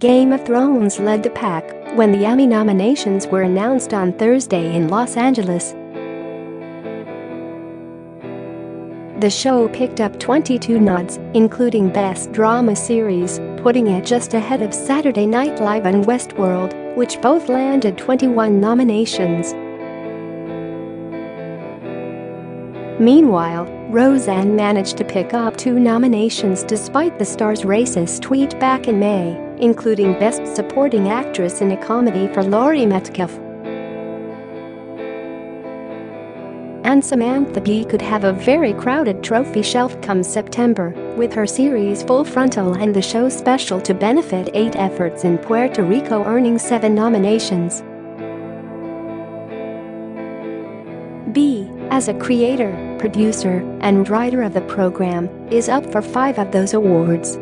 Game of Thrones led the pack when the Emmy nominations were announced on Thursday in Los Angeles. The show picked up 22 nods, including Best Drama Series, putting it just ahead of Saturday Night Live and Westworld, which both landed 21 nominations. Meanwhile, Roseanne managed to pick up 2 nominations despite the star's racist tweet back in May, including Best Supporting Actress in a Comedy for Laurie Metcalf. And Samantha Bee could have a very crowded trophy shelf come September, with her series Frontal and the show special to benefit 8 efforts in Puerto Rico earning 7 nominations. Bee, as a creator, producer, and writer of the program, is up for 5 of those awards.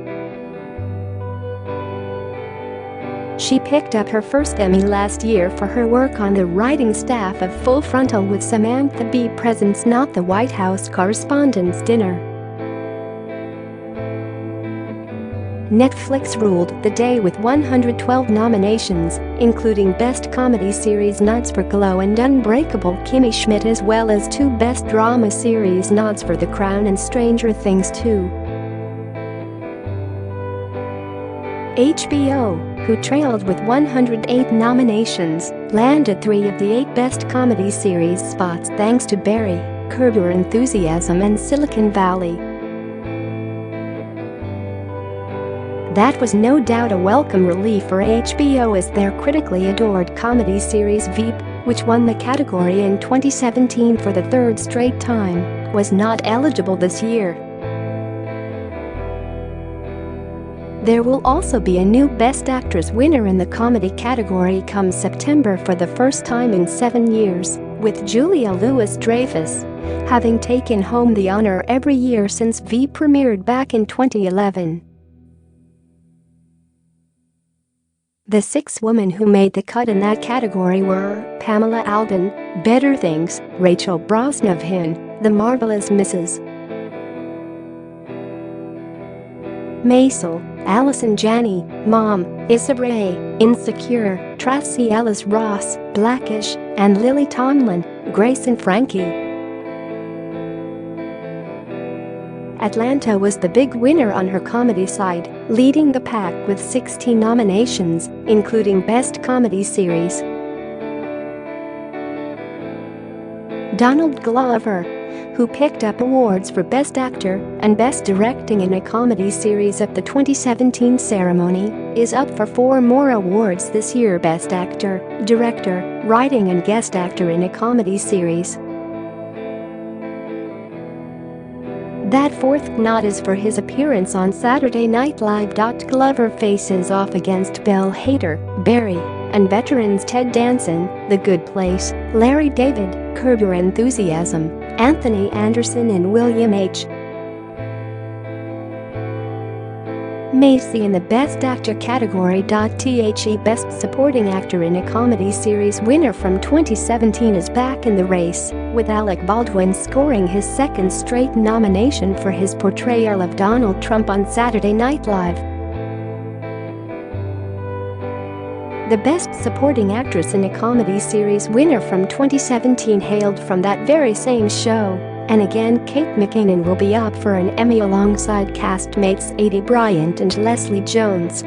She picked up her first Emmy last year for her work on the writing staff of Full Frontal with Samantha Bee presents Not the White House Correspondents' Dinner. Netflix ruled the day with 112 nominations, including Best Comedy Series nods for Glow and Unbreakable Kimmy Schmidt, as well as 2 Best Drama Series nods for The Crown and Stranger Things 2. HBO, who trailed with 108 nominations, landed 3 of the 8 Best Comedy Series spots thanks to Barry, Curb Your Enthusiasm, and Silicon Valley. That was no doubt a welcome relief for HBO, as their critically adored comedy series Veep, which won the category in 2017 for the 3rd straight time, was not eligible this year. There will also be a new Best Actress winner in the comedy category come September for the first time in 7 years, with Julia Louis Dreyfus having taken home the honor every year since Veep premiered back in 2011. The 6 women who made the cut in that category were Pamela Aldon, Better Things, Rachel Brosnahan, The Marvelous Mrs. Maisel, Allison Janney, Mom, Issa Rae, Insecure, Tracee Ellis Ross, Blackish, and Lily Tomlin, Grace and Frankie. Atlanta was the big winner on her comedy side, leading the pack with 16 nominations, including Best Comedy Series. Donald Glover, who picked up awards for Best Actor and Best Directing in a Comedy Series at the 2017 ceremony, is up for 4 more awards this year: Best Actor, Director, Writing, and Guest Actor in a Comedy Series. That 4th nod is for his appearance on Saturday Night Live.Glover faces off against Bill Hader, Barry, and veterans Ted Danson, The Good Place, Larry David, Curb Your Enthusiasm, Anthony Anderson, and William H. Macy in the Best Actor category.The Best Supporting Actor in a Comedy Series winner from 2017 is back in the race, with Alec Baldwin scoring his 2nd straight nomination for his portrayal of Donald Trump on Saturday Night Live. The Best Supporting Actress in a Comedy Series winner from 2017 hailed from that very same show, and again Kate McKinnon will be up for an Emmy alongside castmates Aidy Bryant and Leslie Jones.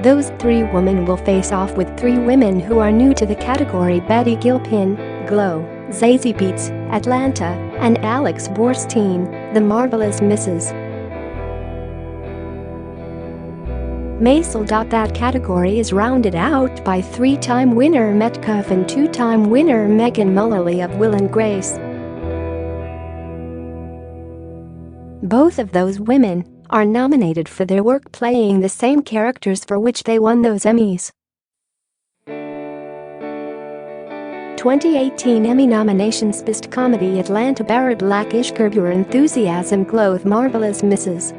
Those 3 women will face off with 3 women who are new to the category: Betty Gilpin, Glow, Zazie Beetz, Atlanta, and Alex Borstein, The Marvelous Mrs. Maisel. That category is rounded out by 3-time winner Metcalf and 2-time winner Megan Mullally of Will and Grace. Both of those women are nominated for their work playing the same characters for which they won those Emmys. 2018 Emmy nominations: Best Comedy, Atlanta, Barry, Blackish, Curb Your Enthusiasm, Glow, Marvelous Mrs.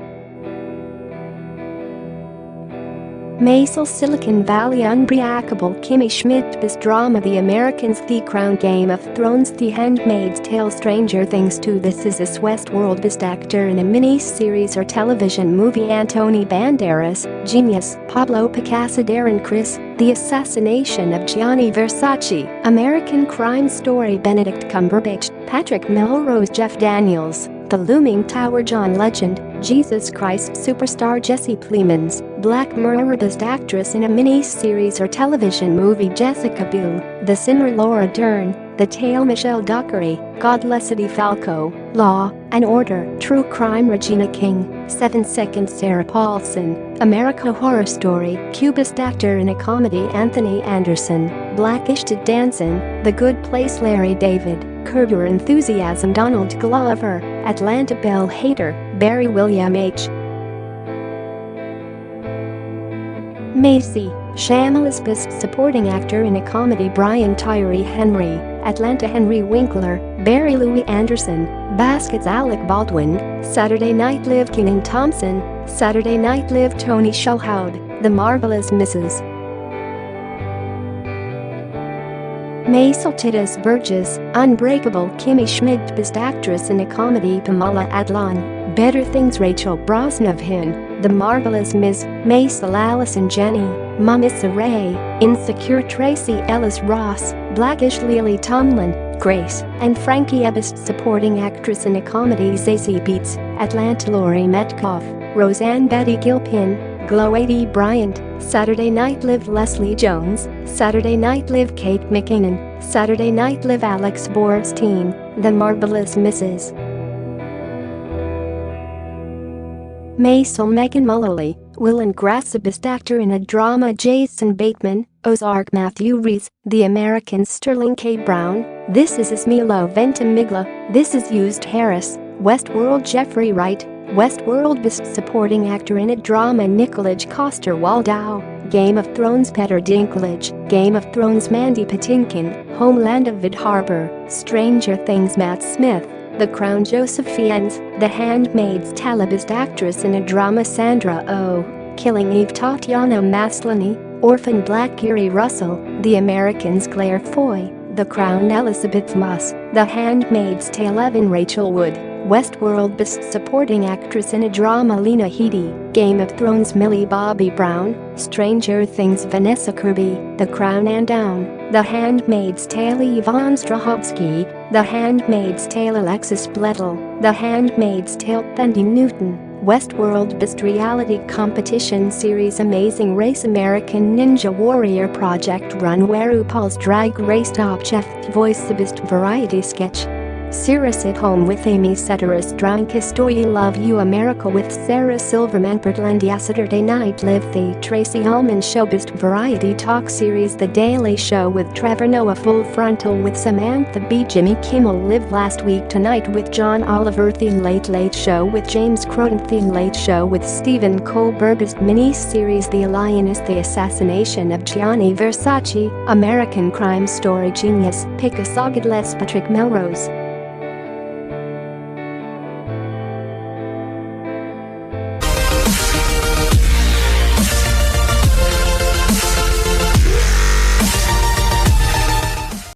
Maisel Silicon Valley Unbreakable Kimmy Schmidt Best Drama The Americans The Crown Game of Thrones The Handmaid's Tale Stranger Things 2 This Is Us Westworld Best Actor in a Mini-Series or Television Movie Anthony Banderas, Genius, Pablo Picasso Darren Criss, The Assassination of Gianni Versace, American Crime Story Benedict Cumberbatch, Patrick Melrose Jeff Daniels, The Looming Tower John Legend, Jesus Christ Superstar Jesse Plemons, Black Mirror Best Actress in a Mini-Series or Television Movie Jessica Biel, The Sinner Laura Dern, The Tale Michelle Dockery, Godless Eddie Falco, Law and Order True Crime Regina King, 7 Seconds Sarah Paulson, America Horror Story Q Best Actor in a Comedy Anthony Anderson, Blackish Ted Danson, The Good Place Larry David, Curb Your Enthusiasm Donald Glover, Atlanta Belle Hader, Barry William H. Macy, Shameless Best Supporting Actor in a Comedy Brian Tyree Henry, Atlanta Henry Winkler, Barry Louis Anderson, Baskets Alec Baldwin, Saturday Night Live Kenan Thompson, Saturday Night Live Tony Shalhoub, The Marvelous Mrs. Maisel Titus Burgess, Unbreakable Kimmy Schmidt Best Actress in a Comedy Pamela Aldon, Better Things Rachel Brosnahan, The Marvelous Ms. Maisel Allison Janney, Mom Issa Rae, Insecure Tracee Ellis Ross, Blackish Lily Tomlin, Grace and Frankie Best Supporting Actress in a Comedy Zazie Beetz, Atlanta Laurie Metcalf, Roseanne Betty Gilpin, Glow A.D. Bryant, Saturday Night Live Leslie Jones, Saturday Night Live Kate McKinnon, Saturday Night Live Alex Borstein, The Marvelous Mrs. Maisel Megan Mullally, Will and Grace Best Actor in a Drama Jason Bateman, Ozark Matthew Reese, The Americans Sterling K. Brown, This Is Us Milo Ventimiglia, This Is Used Harris, Westworld Jeffrey Wright, Westworld Best Supporting Actor in a Drama Nicolaj Coster-Waldau, Game of Thrones Peter Dinklage, Game of Thrones Mandy Patinkin, Homeland of Vid Harbor, Stranger Things Matt Smith, The Crown Joseph Fiennes, The Handmaid's Tale Best Actress in a Drama Sandra Oh, Killing Eve Tatiana Maslany, Orphan Black Kiri Russell, The Americans Claire Foy, The Crown Elizabeth Moss, The Handmaid's Tale Evan Rachel Wood, Westworld Best Supporting Actress in a Drama Lena Headey, Game of Thrones Millie Bobby Brown, Stranger Things Vanessa Kirby, The Crown and Down, The Handmaid's Tale Yvonne Strahovski, The Handmaid's Tale Alexis Bledel, The Handmaid's Tale Thandie Newton, Westworld Best Reality Competition Series Amazing Race American Ninja Warrior Project Run Where RuPaul's Drag Race Top Chef Voice the Best Variety Sketch Cirrus at Home with Amy Sedaris Drunk Story Love You America with Sarah Silverman Portlandia Saturday Night Live The Tracey Ullman Show Best Variety Talk Series The Daily Show with Trevor Noah Full Frontal with Samantha Bee Jimmy Kimmel Live Last Week Tonight with John Oliver The Late Late Show with James Croton The Late Show with Stephen Colbert Best Mini-Series The Lioness The Assassination of Gianni Versace, American Crime Story Genius Pick a Godless Patrick Melrose